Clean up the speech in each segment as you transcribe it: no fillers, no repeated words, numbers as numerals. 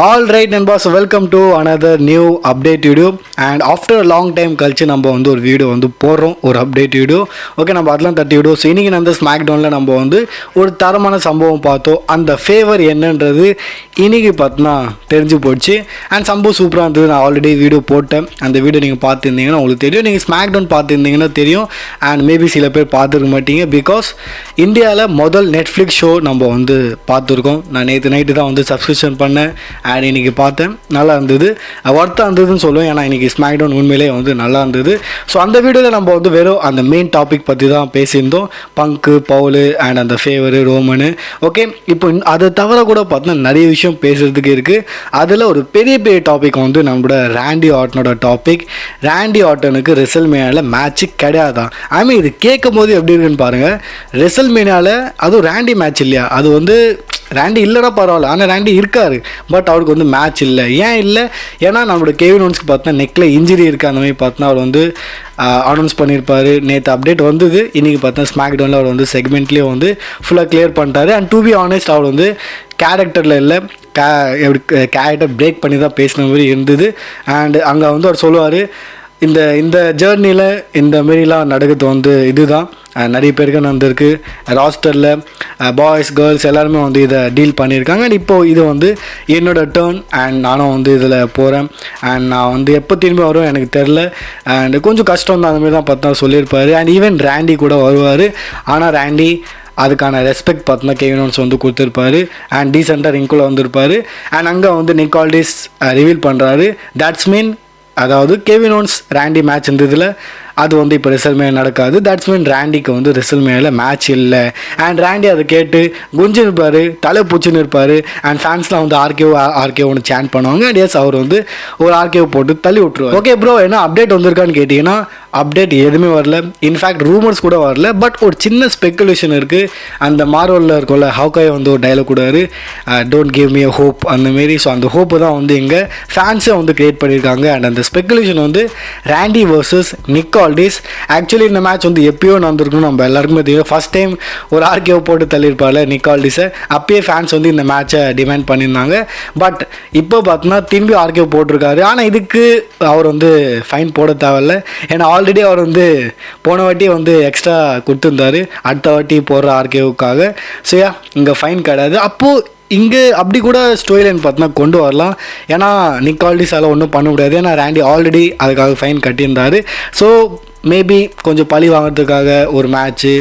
All right neighbors, welcome to another new update video and after a long time கழிச்சு நம்ம வந்து ஒரு video வந்து போடுறோம் ஒரு அப்டேட் வீடியோ. ஓகே, நம்ம அதெல்லாம் தட்டி வீடியோ. ஸோ இன்றைக்கி நம்ம ஸ்மாக்டவுனில் நம்ம வந்து ஒரு தரமான சம்பவம் பார்த்தோம். அந்த ஃபேவர் என்னன்றது இன்றைக்கி பார்த்தினா தெரிஞ்சு போச்சு அண்ட் சம்பவம் சூப்பராக இருந்தது. நான் ஆல்ரெடி வீடியோ போட்டேன். அந்த வீடியோ நீங்கள் பார்த்துருந்தீங்கன்னா உங்களுக்கு தெரியும். நீங்கள் ஸ்மாக்டவுன் பார்த்துருந்தீங்கன்னா தெரியும் அண்ட் மேபி சில பேர் பார்த்துருக்க மாட்டீங்க. பிகாஸ் இந்தியாவில் முதல் நெட்ஃப்ளிக்ஸ் ஷோ நம்ம வந்து பார்த்துருக்கோம். நான் நேற்று நைட்டு தான் வந்து சப்ஸ்கிரிப்ஷன் பண்ணேன் அண்ட் இன்றைக்கி பார்த்தேன். நல்லா இருந்தது, ஒர்த்தாக இருந்ததுன்னு சொல்லுவேன். ஏன்னா இன்றைக்கி ஸ்மாக்டவுன் உண்மையிலே வந்து நல்லா இருந்தது. ஸோ அந்த வீடியோவில் நம்ம வந்து வெறும் அந்த மெயின் டாபிக் பற்றி தான் பேசியிருந்தோம். பங்கு, பவுலு அண்ட் அந்த ஃபேவரு, ரோமனு. ஓகே, இப்போ அதை தவிர கூட பார்த்தீங்கன்னா நிறைய விஷயம் பேசுகிறதுக்கு இருக்குது. அதில் ஒரு பெரிய பெரிய டாபிக் வந்து நம்மளோட ராண்டி ஆர்டனோட டாபிக். ராண்டி ஆர்டனுக்கு ரெசல்மேனியாவில் மேட்ச்சு கிடையாதான். ஐ மீன் இது கேட்கும் போது எப்படி இருக்குன்னு பாருங்கள். ரெசல்மேனியாவில் அதுவும் ராண்டி மேட்ச் இல்லையா, அது வந்து ராண்டி இல்லைனா பரவாயில்ல, ஆனால் ராண்டி இருக்கார். பட் அவருக்கு வந்து மேட்ச் இல்லை. ஏன் இல்லை? ஏன்னா நம்மளோட கெவின் ஓவன்ஸ்க்கு பார்த்தீங்கன்னா நெக்கில் இன்ஜுரி இருக்குது. அந்த மாதிரி பார்த்தீங்கன்னா அவர் வந்து அனௌன்ஸ் பண்ணியிருப்பார். நேற்று அப்டேட் வந்தது. இன்றைக்கி பார்த்தா ஸ்மாக்டவுனில் அவர் வந்து செக்மெண்ட்லேயே வந்து ஃபுல்லாக கிளியர் பண்ணிட்டாரு. அண்ட் டு பி ஆனஸ்ட் அவர் வந்து கேரக்டரில் இல்லை, எப்படி கேரக்டர் பிரேக் பண்ணி தான் பேசின மாதிரி இருந்தது. அண்ட் அங்கே வந்து அவர் சொல்லுவார், இந்த ஜேர்னியில் இந்த மாரிலாம் நடக்கிறது வந்து இதுதான். நிறைய பேருக்கு நடந்திருக்கு. ராஸ்டரில் பாய்ஸ் கேர்ள்ஸ் எல்லாருமே வந்து இதை டீல் பண்ணியிருக்காங்க. அண்ட் இப்போது இது வந்து என்னோடய டேர்ன் அண்ட் நானும் வந்து இதில் போகிறேன். அண்ட் நான் வந்து எப்போ திரும்பி வரும் எனக்கு தெரில. அண்ட் கொஞ்சம் கஷ்டம் தான், அந்தமாரி தான் பார்த்தா சொல்லியிருப்பார். அண்ட் ஈவன் ராண்டி கூட வருவார். ஆனால் ராண்டி அதுக்கான ரெஸ்பெக்ட் பார்த்தோன்னா கெவின் ஓவன்ஸ் வந்து கொடுத்துருப்பாரு அண்ட் டீசெண்டாக ரிங்குள்ளே வந்திருப்பார். அண்ட் அங்கே வந்து நிக் ஆல்டிஸ் ரிவீல் பண்ணுறாரு. தட்ஸ் மீன், அதாவது கெவின் ஓவன்ஸ் ராண்டி மேட்ச் இருந்ததில் அது வந்து இப்போ ரெசல்மேனியா நடக்காது. தட்ஸ் மீன் ராண்டிக்கு வந்து ரெசல்மேனியாவில் மேட்ச் இல்லை. அண்ட் ராண்டி அதை கேட்டு குஞ்சுன்னு இருப்பார், தலை பூச்சின்னு இருப்பார். அண்ட் ஃபேன்ஸ்லாம் வந்து ஆர்கேஓ ஒன்று சேன் பண்ணுவாங்க. அண்ட் எஸ் அவர் வந்து ஒரு ஆர்கேஓ போட்டு தள்ளி விட்ருவார். ஓகே ப்ரோ, என்ன அப்டேட் வந்திருக்கான்னு கேட்டிங்கன்னா அப்டேட் எதுவுமே வரல. இன்ஃபேக்ட் ரூமர்ஸ் கூட வரல. பட் ஒரு சின்ன ஸ்பெக்குலேஷன் இருக்குது. அந்த மார்வலில் இருக்கும்ல, ஹவுகாய் வந்து ஒரு டைலாக் கூடாரு, don't give me a hope அந்தமாரி. ஸோ அந்த ஹோப்பு தான் வந்து இங்கே ஃபேன்ஸை வந்து க்ரியேட் பண்ணியிருக்காங்க. அண்ட் அந்த ஸ்பெக்குலேஷன் வந்து ராண்டி வர்சஸ் நிக் ஆல்டிஸ். ஆக்சுவலி இந்த மேட்ச் வந்து எப்பயோ நடந்திருக்கணும், நம்ம எல்லாருக்குமே தெரியும். ஃபஸ்ட் டைம் ஒரு ஆர்கேஓ போட்டு தள்ளியிருப்பாள் நிக் ஆல்டிஸை. அப்பயே ஃபேன்ஸ் வந்து இந்த மேட்சை டிமாண்ட் பண்ணியிருந்தாங்க. பட் இப்போ பார்த்தோன்னா திரும்பி ஆர்கேஓ போட்டிருக்காரு. ஆனால் இதுக்கு அவர் வந்து ஃபைன் போட தேவையில்ல. ஏன்னா ஆல்ரெடி அவர் வந்து போன வாட்டி வந்து எக்ஸ்ட்ரா கொடுத்துருந்தாரு அடுத்த வாட்டி போடுற ஆர்கேவுக்காக. ஸோ இங்கே ஃபைன் கிடையாது. அப்போது இங்கே அப்படி கூட ஸ்டோரி லைன் பார்த்தோன்னா கொண்டு வரலாம். ஏன்னா நிக் ஆல்டிஸால் ஒன்றும் பண்ண முடியாது. ஏன்னா ராண்டி ஆல்ரெடி அதுக்காக ஃபைன் கட்டியிருந்தார். ஸோ மேபி கொஞ்சம் பழி வாங்கிறதுக்காக ஒரு மேட்ச்சு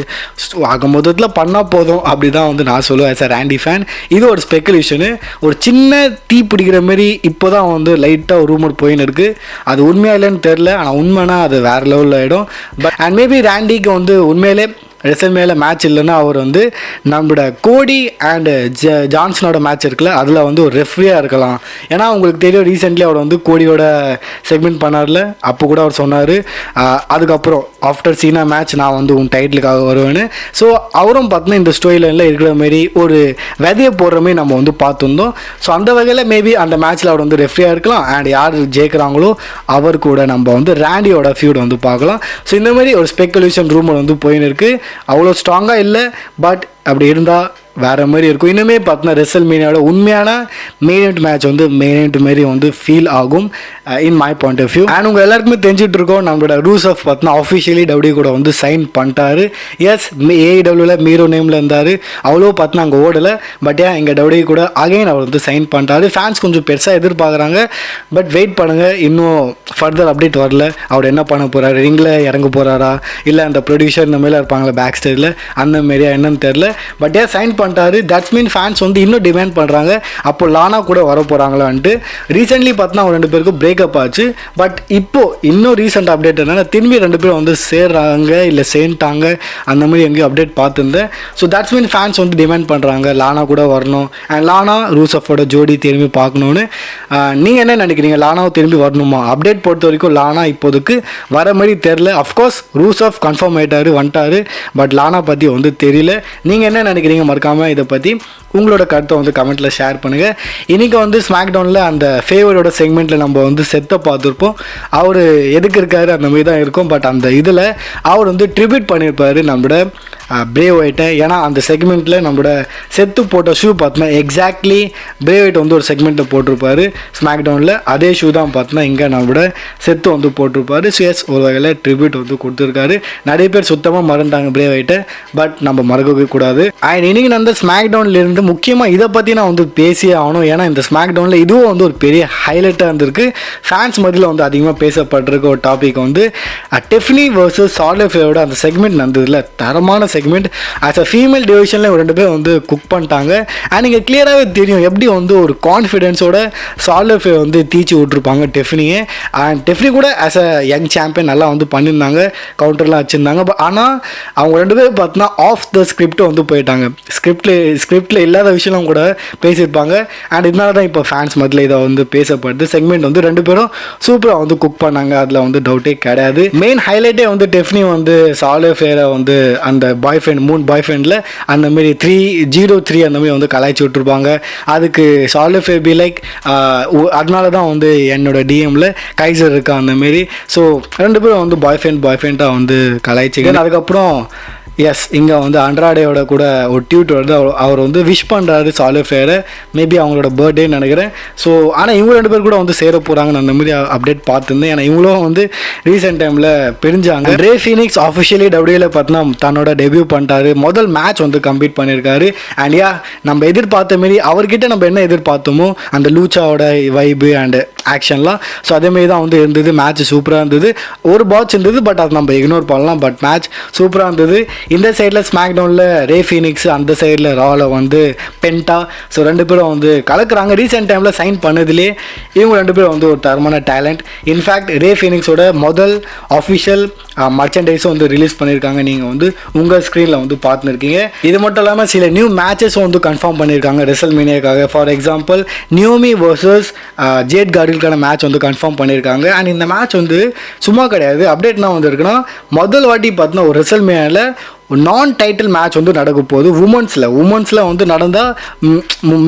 ஆக மொத்தத்தில் பண்ணால் போதும் அப்படி தான் வந்து நான் சொல்லுவேன் ஆஸ் அ ராண்டி ஃபேன். இது ஒரு ஸ்பெக்குலேஷனு, ஒரு சின்ன தீ பிடிக்கிற மாரி இப்போ தான் வந்து லைட்டாக ஒரு ரூமர் போயின்னு இருக்குது. அது உண்மையாக இல்லைன்னு தெரில. ஆனால் உண்மைனா அது வேறு லெவலில் ஆகிடும். பட் அண்ட் மேபி ராண்டிக்கு வந்து உண்மையிலே ரெசல்மேனியாவில் மேட்ச் இல்லைன்னா அவர் வந்து நம்மளோட கோடி அண்ட் ஜான்சனோட மேட்ச் இருக்குல்ல, அதில் வந்து ஒரு ரெஃப்ரியாக இருக்கலாம். ஏன்னா உங்களுக்கு தெரியும், ரீசெண்ட்லி அவர் வந்து கோடியோட செக்மெண்ட் பண்ணார்ல, அப்போ கூட அவர் சொன்னார் அதுக்கப்புறம் ஆஃப்டர் சீனா மேட்ச் நான் வந்து உன் டைட்டிலுக்காக வருவேன்னு. ஸோ அவரும் பார்த்தோன்னா இந்த ஸ்டோரி லைனில் இருக்கிற மாரி ஒரு விதையை போடுற மாதிரி நம்ம வந்து பார்த்துருந்தோம். ஸோ அந்த வகையில் மேபி அந்த மேட்ச்சில் அவர் வந்து ரெஃப்ரியாக இருக்கலாம். அண்ட் யார் ஜெயிக்கிறாங்களோ அவர் கூட நம்ம வந்து ராண்டியோட ஃபியூட் வந்து பார்க்கலாம். ஸோ இந்த மாதிரி ஒரு ஸ்பெக்குலேஷன் ரூமர் வந்து போயின்னு இருக்குது. அவ்வளோ ஸ்ட்ராங்காக இல்லை, பட் அப்படி இருந்தால் வேறு மாதிரி இருக்கும். இன்னுமே பார்த்தோன்னா ரெசல்மேனியாவோட உண்மையான மெயின் இவெண்ட் மேட்ச் வந்து மெயின் இவெண்ட் மாரி வந்து ஃபீல் ஆகும் in my point of view. And உங்கள் எல்லாருக்குமே தெரிஞ்சுட்டு இருக்கோம், நம்மளோட ரூசஃப் பார்த்தோன்னா ஆஃபிஷியலி டபிள்யூ கூட வந்து சைன் பண்ணிட்டாரு. எஸ், ஏஇடபிள்யூவில் மீரோ நேமில் இருந்தார். அவ்வளோ பார்த்தோன்னா அங்கே ஓடலை. பட் ஏன் எங்கள் டபிள்யூ கூட அகைன் அவர் வந்து சைன் பண்ணிட்டாரு. ஃபேன்ஸ் கொஞ்சம் பெருசாக எதிர்பார்க்குறாங்க. பட் வெயிட் பண்ணுங்கள், இன்னும் ஃபர்தர் அப்டேட் வரல. அவர் என்ன பண்ண போகிறாரு, ரிங்கில் இறங்க போகிறாரா, இல்லை அந்த ப்ரொடியூசர் இந்த மாதிரிலாம் இருப்பாங்களா பேக் ஸ்டேஜில், அந்த மாரியா என்னன்னு தெரில. பட் ஏன் சைன் பண்ணிட்டாரு. தட்ஸ் மீன் ஃபேன்ஸ் வந்து இன்னும் டிமாண்ட் பண்ணுறாங்க அப்போ லானா கூட வர போகிறாங்களான்ட்டு. ரீசெண்ட்லி பார்த்தோன்னா அவங்க 2 பேருக்கும் பிரேக்கப் ஆச்சு. பட் இப்போது இன்னும் ரீசெண்ட் அப்டேட் என்னன்னா திரும்பி 2 பேரும் வந்து சேர்றாங்க இல்லை சேர்ந்துட்டாங்க அந்த மாதிரி எங்கேயும் அப்டேட் பார்த்துருந்தேன். ஸோ தட்ஸ் மீன் ஃபேன்ஸ் வந்து டிமாண்ட் பண்ணுறாங்க லானா கூட வரணும் அண்ட் லானா ரூசஃபோட ஜோடி திரும்பி பார்க்கணுன்னு. நீங்கள் என்ன நினைக்கிறீங்க, லானாவை திரும்பி வரணுமா? அப்டேட் பொறுத்த வரைக்கும் லானா இப்போதுக்கு வர மாதிரி தெரில. அஃப்கோர்ஸ் ரூசஃப் கன்ஃபார்ம் ஆகிட்டாரு, வந்துட்டாரு. பட் லானா பற்றி வந்து தெரியல. நீங்கள் என்ன நினைக்கிறீங்க? மறக்காமல் இதை பற்றி உங்களோட கருத்தை வந்து கமெண்ட்டில் ஷேர் பண்ணுங்கள். இன்றைக்கி வந்து ஸ்மாக்டவுனில் அந்த ஃபேவரோட செக்மெண்ட்டில் நம்ம வந்து செத்தை பார்த்துருப்போம். அவர் எதுக்கு இருக்காரு அந்த மாதிரி தான் இருக்கும். பட் அந்த இதில் அவர் வந்து ட்ரிபியூட் பண்ணியிருப்பார் நம்மளோட பிரே ஒயிட்டை. ஏன்னா அந்த செக்மெண்ட்டில் நம்மளோட செத்து போட்ட ஷூ பார்த்தோன்னா எக்ஸாக்ட்லி பிரே ஒயிட் வந்து ஒரு செக்மெண்ட்டை போட்டிருப்பாரு ஸ்மாக் டவுனில். அதே ஷூ தான் பார்த்தோன்னா இங்கே நம்மளோட செத்து வந்து போட்டிருப்பாரு. ஸோ எஸ், ஒரு வகையில் ட்ரிபியூட் வந்து கொடுத்துருக்காரு. நிறைய பேர் சுத்தமாக மறந்துட்டாங்க பிரே ஒயிட்டை, பட் நம்ம மறக்கவே கூடாது. அண்ட் இன்னைக்கு நான் அந்த ஸ்மாக் டவுன்லேருந்து முக்கியமாக இதை பற்றி நான் வந்து பேசியே ஆகணும். ஏன்னா இந்த ஸ்மாக் டவுனில் இதுவும் வந்து ஒரு பெரிய ஹைலைட்டாக இருந்திருக்கு. ஃபேன்ஸ் மத்தியில் வந்து அதிகமாக பேசப்பட்டிருக்க ஒரு டாபிக் வந்து டெஃப்னி வர்சஸ் சார்லட் ஃப்ளேரோட அந்த செக்மெண்ட் நடந்ததில்ல, தரமான செக்மெண்ட். ஆஸ் அ ஃபீமேல் டிவிஷனில் 2 பேர் வந்து குக் பண்ணிட்டாங்க. அண்ட் இங்கே கிளியராகவே தெரியும் எப்படி வந்து ஒரு கான்ஃபிடென்ஸோட சார்லட் ஃப்ளேர் வந்து தீச்சு விட்ருப்பாங்க டெஃப்னியே. அண்ட் டெஃப்னி கூட ஆஸ் அ யங் சாம்பியன் நல்லா வந்து பண்ணியிருந்தாங்க, கவுண்டர்லாம் வச்சுருந்தாங்க. ஆனால் அவங்க 2 பேர் பார்த்தீங்கன்னா ஆஃப் த ஸ்கிரிப்ட் வந்து போயிட்டாங்க. ஸ்கிரிப்டில் இல்லாத விஷயம் கூட பேசியிருப்பாங்க. அண்ட் இதனால தான் இப்போ ஃபேன்ஸ் மத்தியில் இதை வந்து பேசப்படுது. செக்மெண்ட் வந்து 2 பேரும் சூப்பராக வந்து குக் பண்ணாங்க, அதில் வந்து டவுட்டே கிடையாது. மெயின் ஹைலைட்டே வந்து டெஃப்னி வந்து சார்லட் ஃப்ளேரை வந்து அந்த பாய் ஃப்ரெண்ட் பாய் ஃப்ரெண்டில் அந்த மாரி 303 அந்த மாதிரி வந்து கலாய்ச்சி விட்டுருப்பாங்க. அதுக்கு சார்லட் ஃப்ளேர் பி லைக் அதனால தான் வந்து என்னோட டிஎம்மில் கைசர் இருக்கா அந்த மாரி. ஸோ 2 பேரும் வந்து பாய் ஃப்ரெண்டாக வந்து கலாய்ச்சிங்க. அதுக்கப்புறம் எஸ், இங்கே வந்து அண்ட்ராடேயோட கூட ஒரு ட்வீட் வருது. அவர் வந்து விஷ் பண்ணுறாரு சார்லட் ஃப்ளேரை, மேபி அவங்களோட பர்த்டேன்னு நினைக்கிறேன். ஸோ ஆனால் இவங்க 2 பேர் கூட வந்து சேர போகிறாங்கன்னு அந்த மாதிரி அப்டேட் பார்த்துருந்தேன். ஏன்னா இவங்களும் வந்து ரீசெண்ட் டைமில் பிரிஞ்சாங்க. ரே ஃபீனிக்ஸ் ஆஃபிஷியலி டபிள்யூல பார்த்தோன்னா தன்னோட டெபியூ பண்ணிட்டாரு. முதல் மேட்ச் வந்து கம்ப்ளீட் பண்ணியிருக்காரு. அண்ட் நம்ம எதிர்பார்த்த மாரி அவர்கிட்ட நம்ம என்ன எதிர்பார்த்தோமோ அந்த லூச்சாவோட வைபு அண்ட் ஆக்ஷன்லாம், ஸோ அதேமாரி தான் வந்து இருந்தது. மேட்ச் சூப்பராக இருந்தது. ஒரு பாட்ச் இருந்தது, பட் அது நம்ம இக்னோர் பண்ணலாம். பட் மேட்ச் சூப்பராக இருந்தது. இந்த சைடில் ஸ்மாக் டவுனில் ரே ஃபீனிக்ஸ், அந்த சைடில் ராவில் வந்து பென்டா. ஸோ 2 பேரும் வந்து கலக்குறாங்க. ரீசெண்ட் டைமில் சைன் பண்ணதுலேயே இவங்க 2 பேரும் வந்து ஒரு தரமான டேலண்ட். இன்ஃபேக்ட் ரே ஃபீனிக்ஸோட முதல் அஃபிஷியல் மர்ச்சன்டைஸும் வந்து ரிலீஸ் பண்ணியிருக்காங்க. நீங்கள் வந்து உங்கள் ஸ்க்ரீனில் வந்து பார்த்துருக்கீங்க. இது மட்டும் இல்லாமல் சில நியூ மேட்சஸும் வந்து கன்ஃபார்ம் பண்ணியிருக்காங்க ரெசல்மேனியாக்காக. For example Naomi versus Jade கார்டிலுக்கான மேட்ச் வந்து கன்ஃபார்ம் பண்ணியிருக்காங்க. அண்ட் இந்த மேட்ச் வந்து சும்மா கிடையாது, அப்டேட்னா வந்து இருக்குன்னா முதல் வாட்டி பார்த்தீங்கன்னா ஒரு ரெசல்மேனியாவில் நான் டைட்டில் மேட்ச் வந்து நடக்க போகுது. உமன்ஸில் வந்து நடந்தால்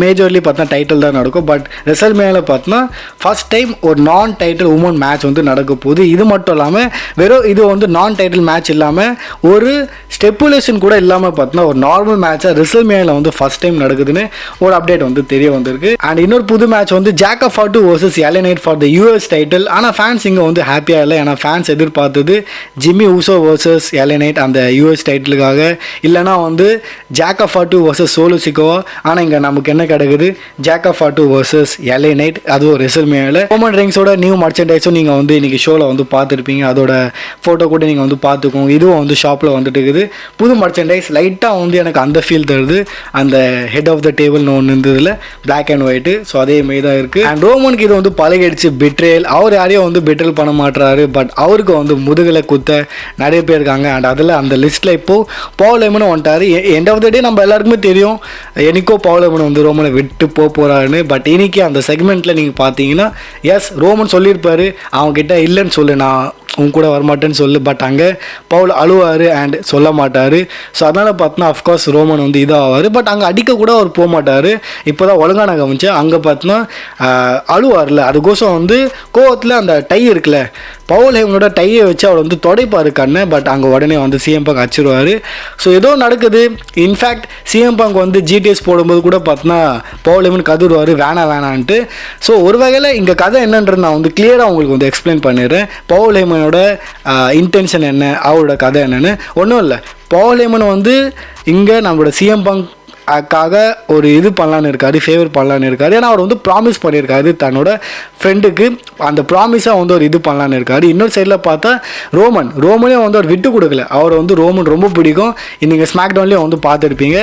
மேஜர்லி பார்த்தா டைட்டில் தான் நடக்கும். பட் ரெசல்மேனியாவில் பார்த்தோன்னா ஃபஸ்ட் டைம் ஒரு நான் டைட்டில் உமன் மேட்ச் வந்து நடக்க போகுது. இது மட்டும் இல்லாமல் வெறும் இது வந்து நான் டைட்டில் மேட்ச் இல்லாமல் ஒரு ஸ்டெப்புலேஷன் கூட இல்லாமல் பார்த்தோன்னா ஒரு நார்மல் மேட்சாக ரெசல்மேனியாவில் வந்து ஃபஸ்ட் டைம் நடக்குதுன்னு ஒரு அப்டேட் வந்து தெரிய வந்திருக்கு. அண்ட் இன்னொரு புது மேட்ச் வந்து Jacob Fatu versus LA Knight for the US title. ஆனால் ஃபேன்ஸ் இங்கே வந்து ஹாப்பியாக இல்லை. ஏன்னா ஃபேன்ஸ் எதிர்பார்த்தது Jimmy Uso versus LA Knight அந்த US டைட்டிலுக்காக, இல்லைனா வந்து Jacob Fatu versus Solo Sikoa. ஆனால் இங்கே நமக்கு என்ன கிடைக்குது, Jacob Fatu versus LA Knight, அதுவும் ரெசல்மேனியாவில். ரோமன் ரெயின்ஸோட நியூ மர்ச்சன்டைஸும் நீங்கள் வந்து இன்றைக்கி ஷோவில் வந்து பார்த்துருப்பீங்க. அதோட ஃபோட்டோ கூட நீங்கள் வந்து பார்த்துக்கோங்க. இதுவும் வந்து ஷாப்பில் வந்துட்டு இருக்குது. புது மர்ச்சன்டைஸ் லைட்டாக வந்து எனக்கு அந்த ஃபீல் தருது. அந்த ஹெட் ஆஃப் த டேபிள்னு ஒன்று இருந்ததில் பிளாக் அண்ட் ஒயிட்டு, ஸோ அதே மாரி தான் இருக்குது. அண்ட் ரோமனுக்கு இது வந்து பழகிடுச்சு பிட்ரேல். அவர் யாரையும் வந்து பிட்ரேல் பண்ண மாட்டுறாரு. பட் அவருக்கு வந்து முதுகில் குத்த நிறைய பேர் இருக்காங்க. அண்ட் அதில் அந்த லிஸ்ட்டில் இப்போது பவுல் ஹெமனும் வந்துட்டார். எண்ட் ஆஃப் த டே நம்ம எல்லாருக்குமே தெரியும் என்னைக்கோ பவுல் ஹெமன் வந்து ரோமனை விட்டு போகிறாருன்னு. பட் இன்னைக்கு அந்த செக்மெண்ட்டில் நீங்கள் பார்த்தீங்கன்னா எஸ், ரோமன் சொல்லியிருப்பார் அவங்ககிட்ட இல்லைன்னு சொல்லு, நான் உன் கூட வரமாட்டேன்னு சொல்லு. பட் அங்கே பவுல் அழுவார் அண்ட் சொல்ல மாட்டார். ஸோ அதனால் பார்த்தோன்னா அஃப்கோர்ஸ் ரோமன் வந்து இதாகுவார். பட் அங்கே அடிக்க கூட அவர் போக மாட்டார். இப்போ தான் ஒழுங்காக நான் கவனிச்சேன். அங்கே பார்த்தோன்னா அழுவார்ல, அதுக்கோசம் வந்து கோவத்தில் அந்த டை இருக்குல்ல, பவுல் ஹெமனோட டையை வச்சு அவளை வந்து தொடைப்பாரு கண்ணை. பட் அங்கே உடனே வந்து சிஎம் பங்க் அடிச்சிருவார். ஸோ ஏதோ நடக்குது. இன்ஃபேக்ட் சிஎம் பங்க் வந்து GTS போடும்போது கூட பார்த்தோன்னா பவுல் ஹெமன் கதறுவார் வேணான்ட்டு. ஸோ ஒரு வகையில் இங்கே கதை என்னன்றது நான் வந்து கிளியராக உங்களுக்கு வந்து எக்ஸ்பிளைன் பண்ணிடுறேன். பவுல் ஹெமனோட இன்டென்ஷன் என்ன, அவரோட கதை என்னன்னு. ஒன்றும் இல்லை, பவுல் ஹெமன் வந்து இங்கே நம்மளோட சிஎம் பங்க் க்காக ஒரு இது பண்ணலான்னு இருக்காரு, ஃபேவர் பண்ணலான்னு இருக்காரு. ஏன்னா அவர் வந்து ப்ராமிஸ் பண்ணியிருக்காரு தன்னோட ஃப்ரெண்டுக்கு. அந்த ப்ராமிஸாக வந்து ஒரு இது பண்ணலான்னு இருக்காரு. இன்னொரு சைடில் பார்த்தா ரோமனே வந்து அவர் விட்டு கொடுக்கல. அவர் வந்து ரோமன் ரொம்ப பிடிக்கும். நீங்கள் ஸ்மாக் டவுன்லேயும் வந்து பார்த்துருப்பீங்க.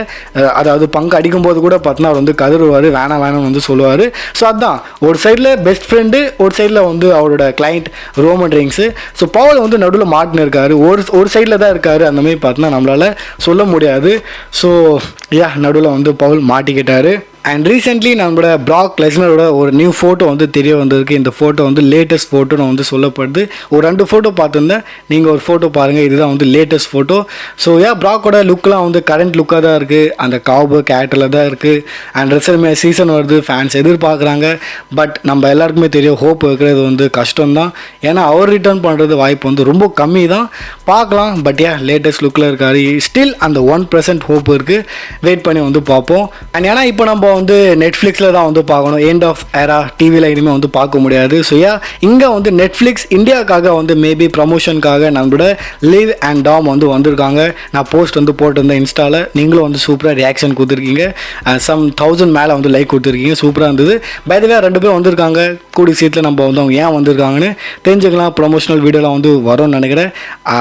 அதாவது பங்கு அடிக்கும்போது கூட பார்த்தோன்னா அவர் வந்து கதறுவார், வேணாம்னு வந்து சொல்லுவார். ஸோ அதுதான் ஒரு சைடில் பெஸ்ட் ஃப்ரெண்டு, ஒரு சைடில் வந்து அவரோட client Roman Reigns. So Paul வந்து நடுவில் மாட்டின்னு இருக்காரு. ஒரு சைடில் தான் இருக்கார். அந்தமாதிரி பார்த்தோன்னா நம்மளால் சொல்ல முடியாது. ஸோ நடுவில் வந்து பவுல் மாட்டிக்கிட்டாரு. அண்ட் ரீசெண்ட்லி நம்மளோட ப்ராக் லெஸ்னரோட ஒரு நியூ ஃபோட்டோ வந்து தெரிய வந்திருக்கு. இந்த ஃபோட்டோ வந்து லேட்டஸ்ட் ஃபோட்டோன்னு வந்து சொல்லப்படுது. ஒரு 2 ஃபோட்டோ பார்த்துருந்தேன், நீங்கள் ஒரு ஃபோட்டோ பாருங்கள், இதுதான் வந்து லேட்டஸ்ட் ஃபோட்டோ. ஸோ ப்ராக்கோட லுக்கெலாம் வந்து கரண்ட் லுக்காக தான் இருக்குது, அந்த காவ்பாய் கேரக்டரில் தான் இருக்குது. அண்ட் ரெஸ்லர்மே சீசன் வருது, ஃபேன்ஸ் எதிர்பார்க்குறாங்க. பட் நம்ம எல்லாருக்குமே தெரியும் ஹோப் வைக்கிறது வந்து கஷ்டம்தான். ஏன்னா அவர் ரிட்டர்ன் பண்ணுறது வாய்ப்பு வந்து ரொம்ப கம்மி தான், பார்க்கலாம். பட் லேட்டஸ்ட் லுக்கில் இருக்காரு. ஸ்டில் அந்த 1% ஹோப் இருக்குது, வெயிட் பண்ணி வந்து பார்ப்போம். அண்ட் ஏன்னா இப்போ நம்ம வந்து நெட்ஃப்ளிக்ஸில் தான் வந்து பார்க்கணும், எண்ட் ஆஃப் ஏரா டிவியில் இனிமேல் வந்து பார்க்க முடியாது. ஸோ இங்கே வந்து நெட்ஃப்ளிக்ஸ் இந்தியாவுக்காக வந்து மேபி ப்ரமோஷனுக்காக நம்மளோட லிவ் அண்ட் டாம் வந்து வந்திருக்காங்க. நான் போஸ்ட் வந்து போட்டிருந்தேன் இன்ஸ்டாவில், நீங்களும் வந்து சூப்பராக ரியாக்ஷன் கொடுத்துருக்கீங்க, சம் 1000 மேலே வந்து லைக் கொடுத்துருக்கீங்க, சூப்பராக இருந்தது. பை தி வே 2 பேர் வந்திருக்காங்க, கூடி சீட்டில் நம்ம வந்து அவங்க ஏன் வந்திருக்காங்கன்னு தெரிஞ்சுக்கலாம். ப்ரொமோஷனல் வீடியோலாம் வந்து வரும்னு நினைக்கிறேன்,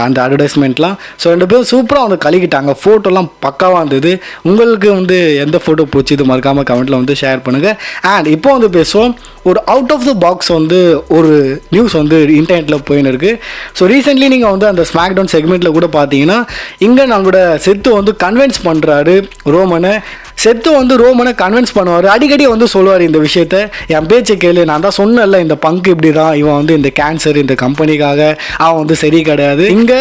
அந்த அட்வர்டைஸ்மெண்ட்லாம். ஸோ 2 பேரும் சூப்பராக வந்து கழிக்கிட்டாங்க, ஃபோட்டோலாம் பக்காவாக இருந்தது. உங்களுக்கு வந்து எந்த ஃபோட்டோ பிடிச்சிது மறக்காமல் கமெண்ட்டில் வந்து ஷேர் பண்ணுங்கள். அண்ட் இப்போ வந்து பேசுவோம், ஒரு அவுட் ஆஃப் த பாக்ஸ் வந்து ஒரு நியூஸ் வந்து இன்டர்நெட்டில் போயின்னு இருக்குது. ஸோ ரீசெண்ட்லி நீங்கள் வந்து அந்த ஸ்மாக் டவுன் செக்மெண்ட்டில் கூட பார்த்தீங்கன்னா இங்கே நம்மளோட செத்து வந்து கன்வின்ஸ் பண்ணுறாரு ரோமனை. செத்து வந்து ரோமனை கன்வின்ஸ் பண்ணுவார், அடிக்கடி வந்து சொல்லுவார் இந்த விஷயத்த, என் பேச்சை கேளு, நான் தான் சொன்னேன்ல இந்த பங்கு இப்படி தான், இவன் வந்து இந்த கேன்சர் இந்த கம்பெனிக்காக அவன் வந்து சரி கிடையாது. இங்கே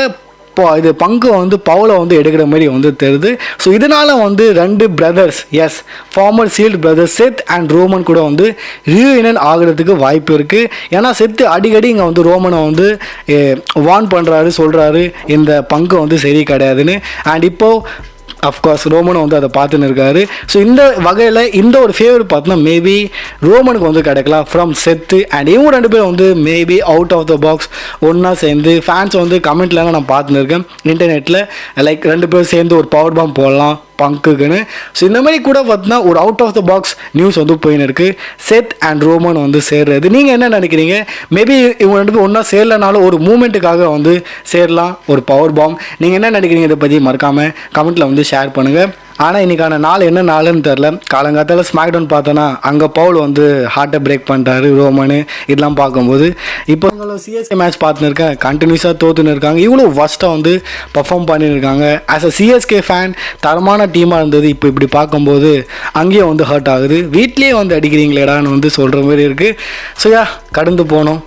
இப்போ இது பங்கு வந்து பவுலை வந்து எடுக்கிற மாதிரி வந்து தெரியுது. ஸோ இதனால் வந்து 2 brothers, as former Shield brothers Seth and Roman கூட வந்து ரீயூனியன் ஆகிறதுக்கு வாய்ப்பு இருக்குது. ஏன்னா செத்து அடிக்கடி இங்கே வந்து ரோமனை வந்து வார்ன் பண்ணுறாரு, சொல்கிறாரு இந்த பங்கு வந்து சரி கிடையாதுன்னு. அண்ட் இப்போது அஃப்கோர்ஸ் ரோமனும் வந்து அதை பார்த்துன்னு இருக்காரு. ஸோ இந்த வகையில் இந்த ஒரு ஃபேவர் பார்த்தோன்னா மேபி ரோமனுக்கு வந்து கிடைக்கலாம் ஃப்ரம் செத்து. அண்ட் இவங்க 2 பேரும் வந்து maybe out of the box ஒன்றா சேர்ந்து ஃபேன்ஸ் வந்து கமெண்ட்லாம் நான் பார்த்துன்னு இருக்கேன் இன்டர்நெட்டில், லைக் 2 பேரும் சேர்ந்து ஒரு பவர் பாம் போடலாம் பங்குக்குன்னு. ஸோ இந்த மாதிரி கூட பார்த்தீங்கன்னா ஒரு out of the box news வந்து போயின்னு இருக்குது, செத் அண்ட் ரோமன் வந்து சேர்றது. நீங்கள் என்ன நினைக்கிறீங்க? மேபி இவங்க 2 பேரும் ஒன்றா சேரலனாலும் ஒரு மூமெண்ட்டுக்காக வந்து சேரலாம், ஒரு பவர் பாம். நீங்கள் என்ன நினைக்கிறீங்க இதை பற்றி மறக்காமல் கமெண்ட்டில் வந்து ஷேர் பண்ணுங்கள். ஆனால் இன்றைக்கான நாள் என்ன நாளுன்னு தெரில. காலங்காத்தால் ஸ்மாக் டவுன் பார்த்தோன்னா அங்கே பவுல் வந்து ஹார்ட்டை பிரேக் பண்ணிட்டாரு ரோமனு. இதெல்லாம் பார்க்கும்போது இப்போ உங்களோட சிஎஸ்கே மேட்ச் பார்த்துன்னு இருக்கேன், கண்டினியூஸாக தோற்றுன்னு இருக்காங்க, இவ்வளோ ஃபஸ்ட்டாக வந்து பர்ஃபார்ம் பண்ணியிருக்காங்க. ஆஸ் அ சிஎஸ்கே ஃபேன் தரமான டீமாக இருந்தது, இப்போ இப்படி பார்க்கும்போது அங்கேயும் வந்து ஹர்ட் ஆகுது. வீட்லேயே வந்து அடிக்கிறீங்களேடான்னு வந்து சொல்கிற மாதிரி இருக்குது. ஸோ கடந்து போனோம்.